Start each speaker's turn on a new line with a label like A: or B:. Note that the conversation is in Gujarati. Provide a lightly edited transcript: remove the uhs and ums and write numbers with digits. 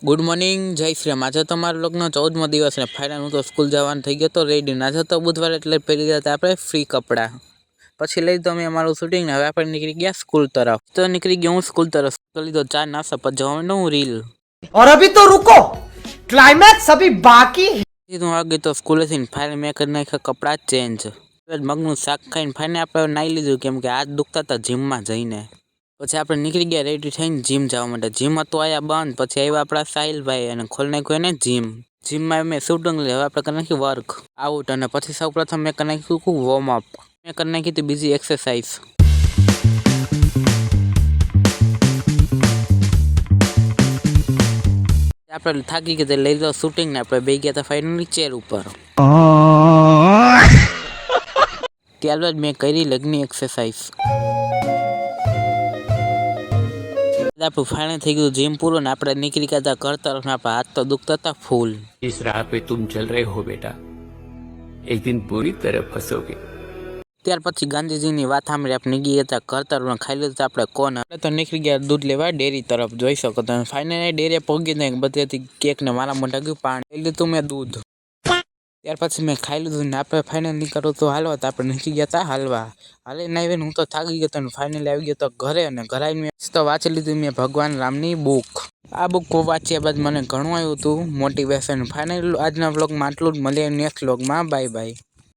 A: ગુડ મોર્નિંગ, જય શ્રી રામ। આજે તમારા લોકોનો 14મો દિવસ ને ફાઇનલ હું તો સ્કૂલ જવાનું થઈ ગયો તો રેડી। આજે તો બુધવાર એટલે પહેલી ગયા હતા આપણે ફ્રી કપડાં। પછી લઈ તો અમે અમારું શૂટિંગ ને હવે આપણે નીકળી ગયા સ્કૂલ તરફ। તો નીકળી ગયો હું સ્કૂલ તરફ, તો લીધો ચા નાસ્તા, પછી જવાનું હું રીલ।
B: और अभी तो रुको, क्लाइमैक्स अभी बाकी है।
A: હું આ ગઈ તો સ્કૂલે થી ફાઇનલ મેં કરી નાખ્યા કપડાં ચેન્જ। મગનું શાક ખાઈને ફાઇનલ આપણે નાઈ લીધું કેમ કે હાથ દુખતા હતા જીમમાં જઈને। પછી આપણે નીકળી ગયા રેડી થઈને જીમ જવા માટે। જીમ હતું આયા બંધ, પછી આવ્યા આપણા સાહિલભાઈ અને ખોલી નાખ્યું એને જીમ। જીમમાં મેં શૂટિંગ લે, હવે આપણે કરી નાખ્યું વર્ક આઉટ, અને પછી સૌ પ્રથમ મેં કરી નાખ્યું વોર્મઅપ। મેં કરી નાખી હતી બીજી એક્સરસાઇઝ। આપણે થાકી ગયા લઈ લો શૂટિંગ ને આપણે બે ગયા હતા ફાઇનલી ચેર ઉપર। ત્યારબાદ મેં કરી લેગની એક્સરસાઇઝ। આપણું ફાઇનલ થઈ ગયું જીમ પૂરું ને આપણે નીકળી ગયા હતા ઘર તરફ। આપણા હાથ તો દુખતા હતા ફૂલ।
C: इस राह पे तुम चल रहे हो बेटा, एक दिन बुरी तरह फंसोगे।
A: ત્યાર પછી ગાંધીજીની વાત સાંભળી આપણે નીકળી ગયા ઘર તરફ। ખાઈ લીધું આપણે કોણ તો નીકળી ગયા દૂધ લેવા ડેરી તરફ। જોઈ શકો તમે ફાઇનલી ડેરી પહોંચી ને બધેથી કેક ને મારા મોઢા ગયું પાણી, લઈ લીધું મેં દૂધ। ત્યાર પછી મેં ખાઈ લીધું ને આપણે ફાઇનલ નીકળ્યું તો હાલવા, તો આપણે નીકળી ગયા હતા હાલવા। હાલીને આવીને હું તો થાકી ગયો હતો, ફાઇનલી આવી ગયો તો ઘરે, અને ઘરે આવીને તો વાંચી લીધું મેં ભગવાન રામની બુક। આ બુક વાંચ્યા બાદ મને ઘણું આવ્યું હતું મોટિવેશન। ફાઇનલ આજના વ્લોગમાં આટલું જ, મળીએ નેક્સ્ટ વ્લોગમાં। Bye bye.